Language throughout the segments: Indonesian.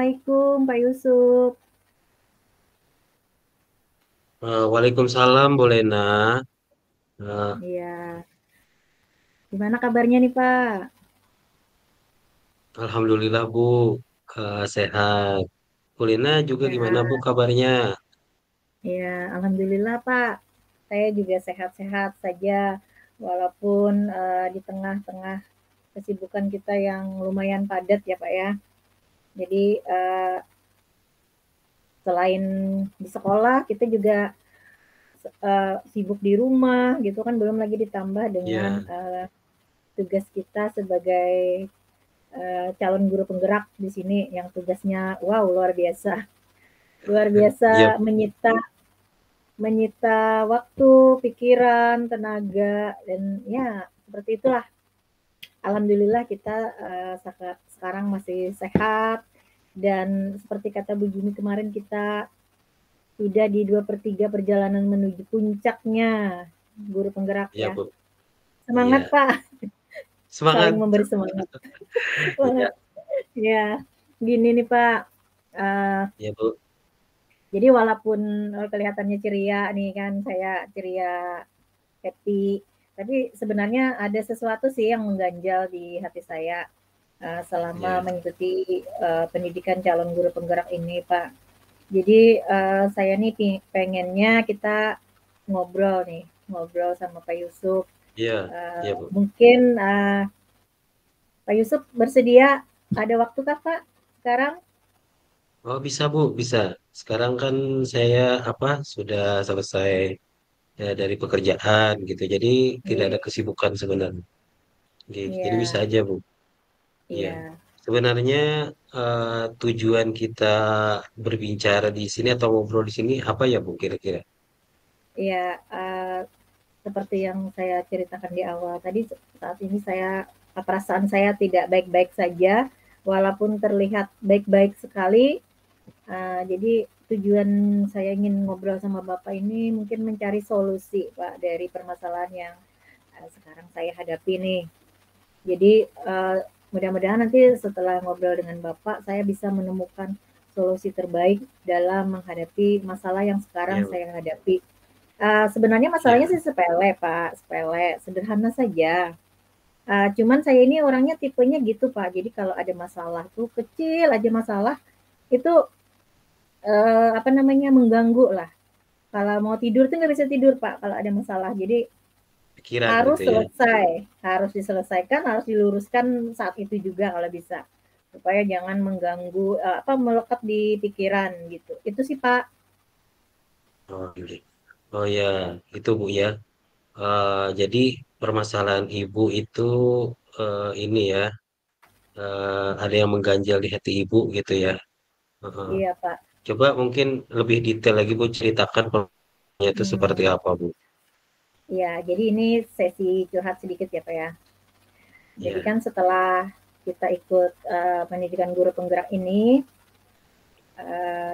Assalamualaikum Pak Yusuf. Waalaikumsalam, Bolena. Eh, Iya, gimana kabarnya nih Pak? Alhamdulillah Bu, sehat. Bolena juga gimana Bu Sehat. kabarnya? Iya, Alhamdulillah Pak. Saya juga sehat-sehat saja, walaupun di tengah-tengah kesibukan kita yang lumayan padat ya Pak ya. Jadi selain di sekolah, kita juga sibuk di rumah gitu kan, belum lagi ditambah dengan Ya, tugas kita sebagai calon guru penggerak di sini yang tugasnya wow luar biasa. Luar biasa iya, menyita menyita waktu, pikiran, tenaga dan ya seperti itulah. Alhamdulillah kita sekarang masih sehat dan seperti kata Bu Juni kemarin kita sudah di 2/3 perjalanan menuju puncaknya guru penggerak iya ya. Bu. Semangat Iya, Pak, saling semangat. memberi semangat. Iya, Semangat. Ya, gini nih Pak, uh, iya Bu. jadi walaupun kelihatannya ceria nih kan, saya ceria, happy, tapi sebenarnya ada sesuatu sih yang mengganjal di hati saya selama Iya, mengikuti pendidikan calon guru penggerak ini, Pak. Jadi saya nih pengennya kita ngobrol nih, ngobrol sama Pak Yusuf. iya, iya Bu. Mungkin Pak Yusuf bersedia ada waktu kah Pak sekarang? Oh bisa Bu, bisa. Sekarang kan saya sudah selesai dari pekerjaan gitu, jadi tidak Iya, ada kesibukan sebenarnya. Jadi bisa iya, aja Bu. Iya, iya, sebenarnya tujuan kita berbicara di sini atau ngobrol di sini apa ya Bu kira-kira? iya. Seperti yang saya ceritakan di awal tadi, saat ini saya perasaan saya tidak baik-baik saja, walaupun terlihat baik-baik sekali. Jadi tujuan saya ingin ngobrol sama Bapak ini mungkin mencari solusi Pak dari permasalahan yang sekarang saya hadapi nih. Jadi mudah-mudahan nanti setelah ngobrol dengan Bapak saya bisa menemukan solusi terbaik dalam menghadapi masalah yang sekarang Ya, Bu. saya hadapi. Sebenarnya masalahnya Ya, sih sepele Pak, sepele, sederhana saja. Cuman saya ini orangnya tipenya gitu Pak, jadi kalau ada masalah tuh kecil aja masalah, itu, apa namanya, mengganggu lah. Kalau mau tidur tuh nggak bisa tidur Pak, kalau ada masalah. Jadi pikiran harus gitu ya. selesai, harus diselesaikan, harus diluruskan saat itu juga kalau bisa. Supaya jangan mengganggu, apa, melekat di pikiran gitu. Itu sih Pak. Oh, iya. Oh ya, itu Bu ya. Jadi permasalahan Ibu itu ini ya, ada yang mengganjal di hati Ibu gitu ya. Heeh. Iya Pak. Coba mungkin lebih detail lagi Bu ceritakan problemnya itu seperti Hmm, apa Bu? iya, jadi ini sesi curhat sedikit ya Pak ya. Jadi Ya, kan setelah kita ikut pendidikan guru penggerak ini,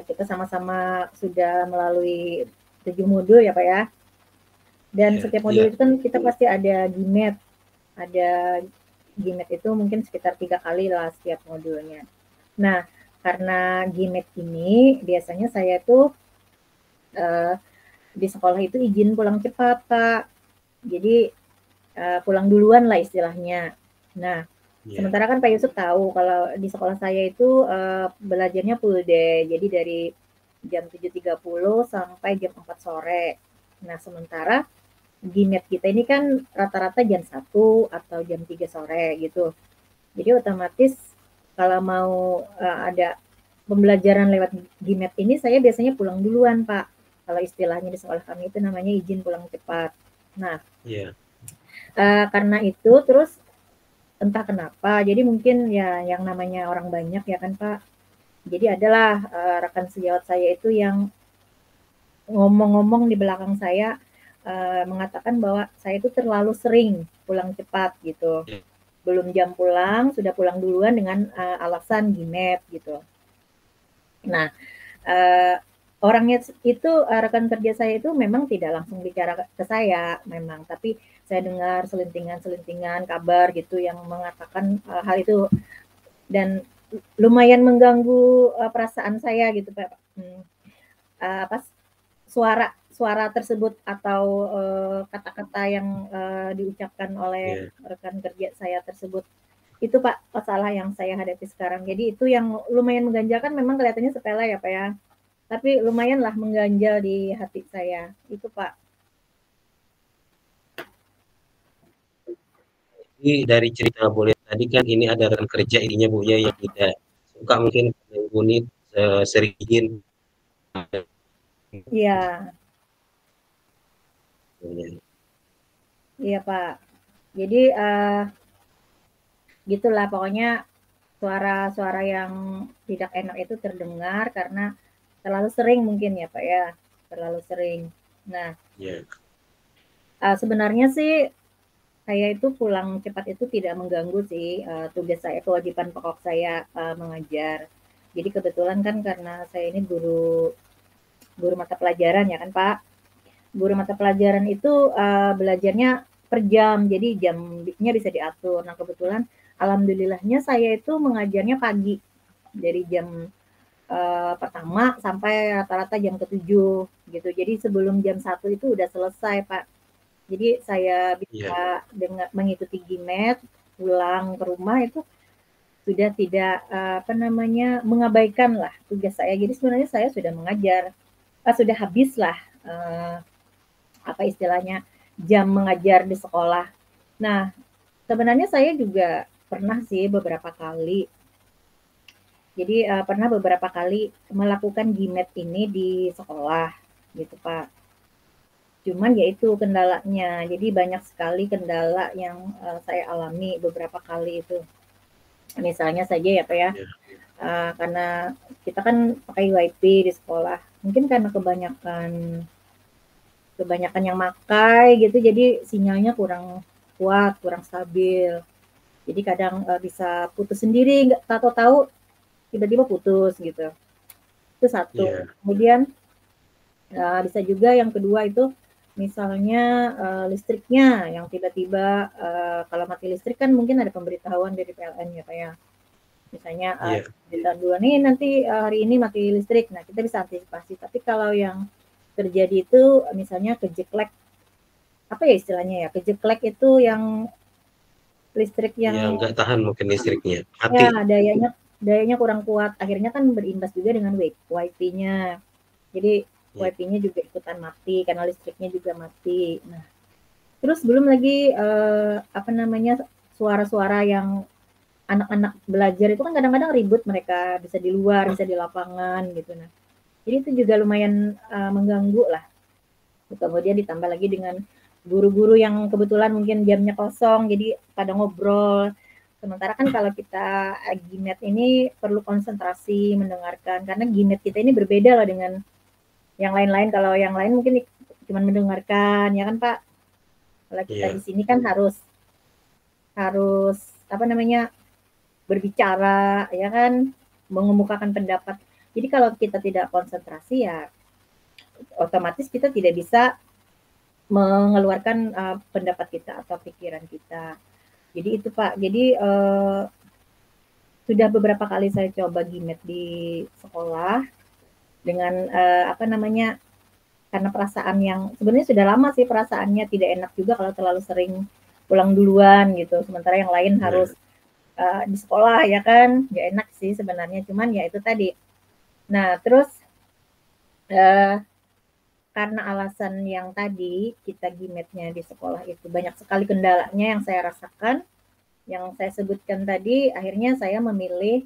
kita sama-sama sudah melalui 7 modul ya Pak ya. Dan ya, setiap modul ya, itu kan kita pasti ada GMAT. Ada GMAT itu mungkin sekitar 3 kali lah setiap modulnya. Nah, karena GMAT ini biasanya saya tuh eh, di sekolah itu izin pulang cepat Pak. Jadi pulang duluan lah istilahnya. Nah, ya, sementara kan Pak Yusuf tahu kalau di sekolah saya itu belajarnya full day, jadi dari jam 7.30 sampai jam 4 sore. Nah, sementara GMAT kita ini kan rata-rata jam 1 atau jam 3 sore gitu. Jadi otomatis kalau mau ada pembelajaran lewat GMAT ini saya biasanya pulang duluan Pak. Kalau istilahnya di sekolah kami itu namanya izin pulang cepat. Nah, ya, karena itu terus entah kenapa, jadi mungkin ya yang namanya orang banyak ya kan Pak. Jadi adalah rekan sejawat saya itu yang ngomong-ngomong di belakang saya mengatakan bahwa saya itu terlalu sering pulang cepat gitu. ya, Belum jam pulang, sudah pulang duluan dengan alasan GMAT gitu. Nah, uh, orangnya itu rekan kerja saya itu memang tidak langsung bicara ke saya memang, tapi saya dengar selentingan-selentingan kabar gitu yang mengatakan hal itu dan lumayan mengganggu perasaan saya gitu Pak. Apa suara suara tersebut atau kata-kata yang diucapkan oleh Iya. rekan kerja saya tersebut itu Pak masalah yang saya hadapi sekarang. Jadi itu yang lumayan mengganjalkan memang kelihatannya sepele ya Pak ya. Tapi lumayanlah mengganjal di hati saya. Itu Pak. Jadi dari cerita boleh tadi kan ini ada rekan kerja ininya Bu ya yang tidak suka mungkin karena Ibu ini sering izin. Iya, iya Pak. Jadi gitulah pokoknya suara-suara yang tidak enak itu terdengar karena terlalu sering mungkin ya Pak ya, terlalu sering. Nah, Ya, sebenarnya sih saya itu pulang cepat itu tidak mengganggu sih tugas saya, kewajiban pokok saya mengajar. Jadi kebetulan kan karena saya ini guru guru mata pelajaran ya kan Pak. Guru mata pelajaran itu belajarnya per jam, jadi jamnya bisa diatur. Nah kebetulan alhamdulillahnya saya itu mengajarnya pagi dari jam pertama sampai rata-rata jam ke-7 gitu. Jadi sebelum jam 1 itu udah selesai, Pak. Jadi saya iya, bisa dengan mengikuti GIMET, pulang ke rumah itu sudah tidak apa namanya mengabaikan lah tugas saya. Jadi sebenarnya saya sudah mengajar, sudah habis lah apa istilahnya jam mengajar di sekolah. Nah sebenarnya saya juga pernah sih beberapa kali. Jadi pernah beberapa kali melakukan GIMET ini di sekolah gitu Pak. Cuman ya itu kendalanya. Jadi banyak sekali kendala yang saya alami beberapa kali itu. Misalnya saja ya Pak ya, iya, karena kita kan pakai WiFi di sekolah. Mungkin karena kebanyakan kebanyakan yang makai gitu, jadi sinyalnya kurang kuat, kurang stabil. Jadi kadang bisa putus sendiri, nggak tahu-tahu tiba-tiba putus gitu. Itu satu. iya, Kemudian bisa juga yang kedua itu misalnya listriknya yang tiba-tiba kalau mati listrik kan mungkin ada pemberitahuan dari PLN ya Pak ya. Misalnya iya, berita dua nih nanti hari ini mati listrik. Nah kita bisa antisipasi. Tapi kalau yang terjadi itu misalnya kejeklek apa ya istilahnya ya kejeklek itu yang listrik iya, yang nggak tahan mungkin listriknya, mati. ya dayanya dayanya kurang kuat akhirnya kan berimbas juga dengan wifi-nya jadi Iya, wifi-nya juga ikutan mati karena listriknya juga mati. Nah terus belum lagi apa namanya suara-suara yang anak-anak belajar itu kan kadang-kadang ribut mereka bisa di luar bisa di lapangan gitu. Nah jadi itu juga lumayan mengganggu lah. Kemudian ditambah lagi dengan guru-guru yang kebetulan mungkin jamnya kosong jadi pada ngobrol. Sementara kan kalau kita Gimet ini perlu konsentrasi mendengarkan karena Gimet kita ini berbeda loh dengan yang lain-lain. Kalau yang lain mungkin cuma mendengarkan ya kan Pak. Kalau kita di iya, sini kan harus harus apa namanya berbicara ya kan mengemukakan pendapat. Jadi kalau kita tidak konsentrasi ya otomatis kita tidak bisa mengeluarkan pendapat kita atau pikiran kita. Jadi itu Pak. Jadi sudah beberapa kali saya coba gimet di sekolah dengan apa namanya karena perasaan yang sebenarnya sudah lama sih perasaannya tidak enak juga kalau terlalu sering pulang duluan gitu. Sementara yang lain harus iya, di sekolah ya kan, nggak enak sih sebenarnya. Cuman ya itu tadi. Nah terus uh, karena alasan yang tadi kita gimetnya di sekolah itu banyak sekali kendalanya yang saya rasakan yang saya sebutkan tadi akhirnya saya memilih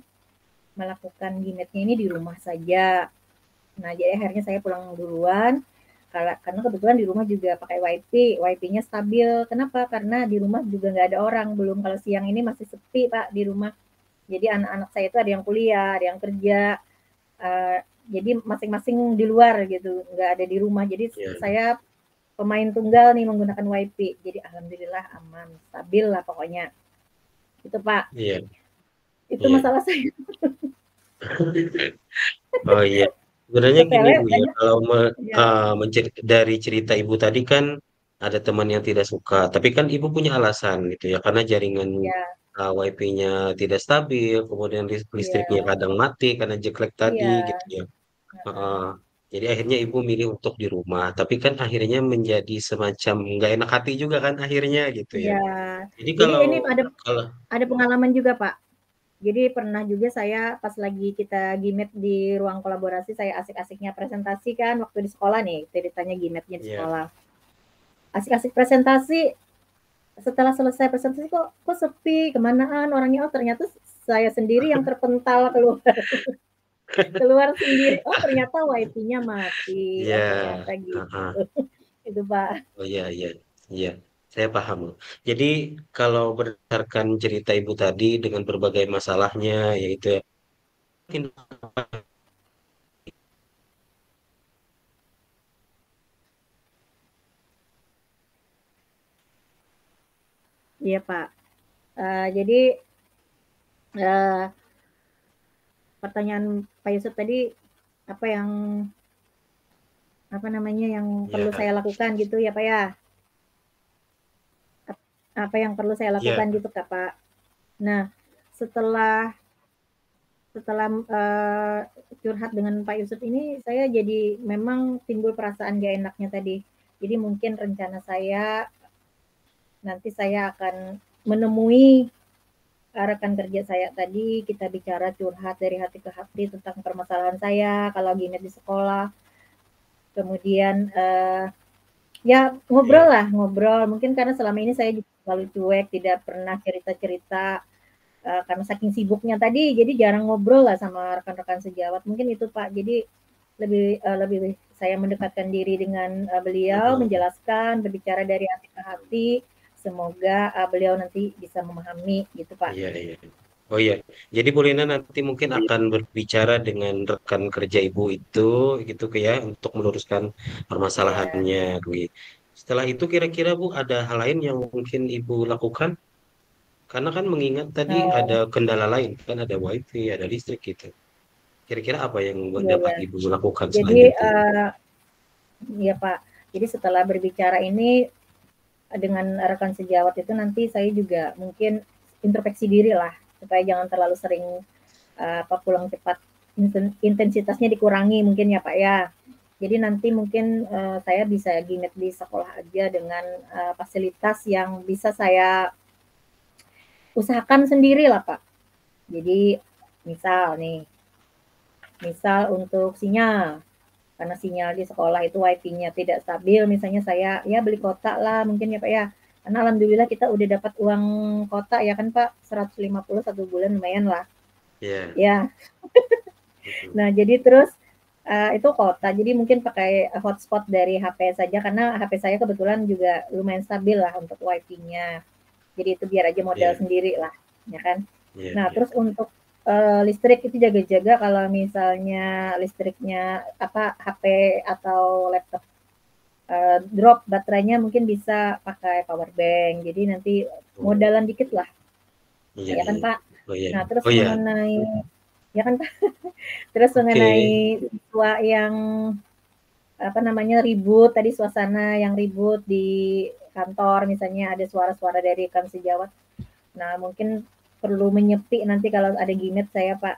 melakukan gimetnya ini di rumah saja. Nah jadi akhirnya saya pulang duluan karena kebetulan di rumah juga pakai wifi wifi-nya stabil. Kenapa? Karena di rumah juga nggak ada orang belum kalau siang ini masih sepi Pak di rumah. Jadi anak-anak saya itu ada yang kuliah ada yang kerja uh, jadi masing-masing di luar gitu nggak ada di rumah jadi iya, saya pemain tunggal nih menggunakan wifi jadi alhamdulillah aman stabil lah pokoknya itu Pak iya, itu iya. masalah saya Oh iya, sebenarnya gini sepele Bu ya, banyak kalau ya dari cerita Ibu tadi kan ada teman yang tidak suka, tapi kan Ibu punya alasan gitu ya, karena jaringan ya WiFi-nya tidak stabil, kemudian listriknya Iya, kadang mati karena jeklek tadi iya, gitu ya. Heeh. heeh. Jadi akhirnya ibu milih untuk di rumah, tapi kan akhirnya menjadi semacam nggak enak hati juga kan akhirnya gitu ya. Iya. Jadi Jadi kalau ini kalau ada pengalaman juga, Pak. Jadi pernah juga saya pas lagi kita Gimet di ruang kolaborasi, saya asik-asiknya presentasi kan waktu di sekolah nih, ceritanya Gimetnya di ya sekolah. Asik-asik presentasi, setelah selesai presentasi kok kok sepi, kemanaan orangnya, oh ternyata saya sendiri yang terpental keluar keluar sendiri, oh ternyata wifi-nya mati, oh ya ternyata gitu. heeh. Itu Pak. Oh iya iya iya, saya paham. Jadi kalau berdasarkan cerita ibu tadi dengan berbagai masalahnya, yaitu ya, mungkin Iya Pak. Jadi uh, pertanyaan Pak Yusuf tadi apa yang apa namanya yang perlu ya saya lakukan gitu ya Pak ya? Apa yang perlu saya ya lakukan gitu Kak Pak? Nah setelah setelah curhat dengan Pak Yusuf ini saya jadi memang timbul perasaan gak enaknya tadi. Jadi mungkin rencana saya nanti saya akan menemui rekan kerja saya tadi, kita bicara curhat dari hati ke hati tentang permasalahan saya kalau lagi di sekolah. Kemudian ya ngobrol ya lah, ngobrol. Mungkin karena selama ini saya juga selalu cuek, tidak pernah cerita-cerita karena saking sibuknya tadi, jadi jarang ngobrol lah sama rekan-rekan sejawat. Mungkin itu Pak. Jadi lebih saya mendekatkan diri dengan beliau, heeh. menjelaskan, berbicara dari hati ke hati. Semoga beliau nanti bisa memahami gitu Pak. Iya, iya. Oh iya, jadi Bu Lina nanti mungkin akan berbicara dengan rekan kerja Ibu itu, gitu ke ya, untuk meluruskan Iya. permasalahannya. Gitu. Setelah itu kira-kira Bu ada hal lain yang mungkin Ibu lakukan? Karena kan mengingat tadi ada Uh, kendala lain, kan ada WiFi, ada listrik gitu. Kira-kira apa yang iya, dapat iya. Ibu lakukan Jadi selanjutnya? ya Pak. Jadi setelah berbicara ini dengan rekan sejawat itu nanti saya juga mungkin introspeksi diri lah supaya jangan terlalu sering pulang cepat, intensitasnya dikurangi mungkin ya Pak ya. Jadi nanti mungkin saya bisa gimet di sekolah aja dengan fasilitas yang bisa saya usahakan sendiri lah Pak. Jadi misal nih, misal untuk sinyal, karena sinyal di sekolah itu wifi-nya tidak stabil, misalnya saya ya beli kota lah mungkin ya Pak ya. Karena alhamdulillah kita udah dapat uang kota ya kan Pak, 150 satu bulan lumayan lah. Ya. Ya, Mm-mm. nah jadi terus itu kota, jadi mungkin pakai hotspot dari HP saja karena HP saya kebetulan juga lumayan stabil lah untuk wifi-nya. Jadi itu biar aja modal Ya, sendiri lah, ya kan. ya, Nah ya. terus untuk listrik itu jaga-jaga kalau misalnya listriknya apa HP atau laptop drop baterainya mungkin bisa pakai power bank. Jadi nanti Oh, modalan dikit lah, iya, ya kan iya. Pak. Oh iya. Nah terus Oh iya. mengenai ya kan Pak, terus Oke. mengenai siswa yang apa namanya ribut tadi suasana yang ribut di kantor misalnya ada suara-suara dari rekan sejawat. Nah mungkin perlu menyepi nanti kalau ada gimet saya Pak.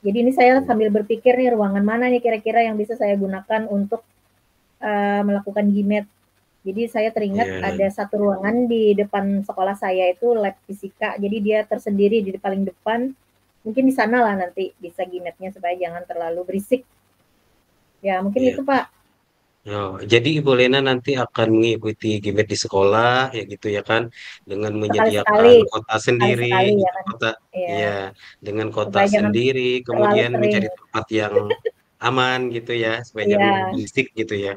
Jadi ini saya sambil berpikir nih ruangan mana nih kira-kira yang bisa saya gunakan untuk melakukan gimet. Jadi saya teringat Ya. ada satu ruangan di depan sekolah saya itu lab fisika. Jadi dia tersendiri di paling depan. Mungkin di sana lah nanti bisa gimetnya supaya jangan terlalu berisik. Ya mungkin Iya. itu Pak. Oh, jadi Ibu Lena nanti akan mengikuti gimet di sekolah, ya gitu ya kan, dengan menyediakan Sekali-sekali, kota sendiri, sekali-sekali ya gitu, kan. kota, Iya, ya, dengan kota supaya jangan sendiri, terlalu kemudian sering. mencari tempat yang aman gitu ya, supaya jangan Iya, berisik gitu ya.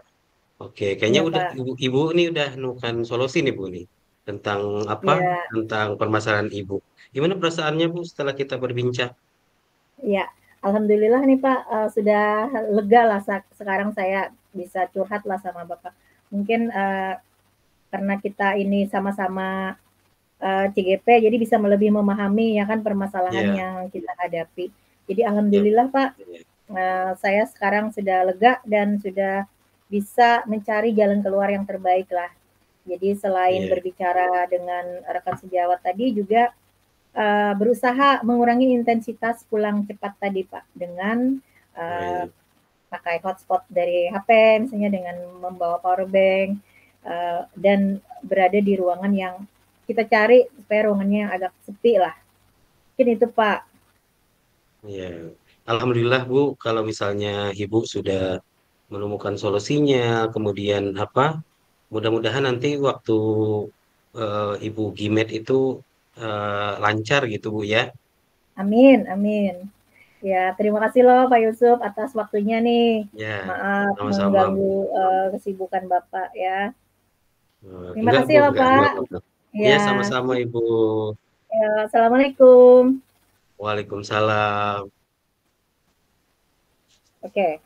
Oke, kayaknya iya udah Pak. ibu ini udah menemukan solusi nih Bu nih tentang apa? Iya, Tentang permasalahan Ibu. Gimana perasaannya Bu setelah kita berbincang? iya. Alhamdulillah nih Pak sudah lega lah sekarang saya bisa curhat lah sama Bapak. Mungkin karena kita ini sama-sama CGP jadi bisa lebih memahami ya kan permasalahan Iya, yang kita hadapi. Jadi iya, alhamdulillah Pak iya, saya sekarang sudah lega dan sudah bisa mencari jalan keluar yang terbaik lah. Jadi selain iya, berbicara dengan rekan sejawat tadi juga berusaha mengurangi intensitas pulang cepat tadi Pak, dengan Oh uh, iya. pakai hotspot dari HP, misalnya dengan membawa power bank, dan berada di ruangan yang kita cari supaya ruangannya yang agak sepi lah. Mungkin itu Pak. Iya. Alhamdulillah Bu, kalau misalnya Ibu sudah menemukan solusinya, kemudian apa? Mudah-mudahan nanti waktu Ibu Gimet itu lancar gitu Bu ya. Amin, amin. Ya, terima kasih loh Pak Yusuf atas waktunya nih. Ya, Maaf sama-sama Bu. mengganggu kesibukan Bapak ya. Terima Enggak kasih Bu, loh enggak Pak. apa-apa. Iya, Ya, sama-sama Ibu. ya, assalamualaikum. Waalaikumsalam. Oke.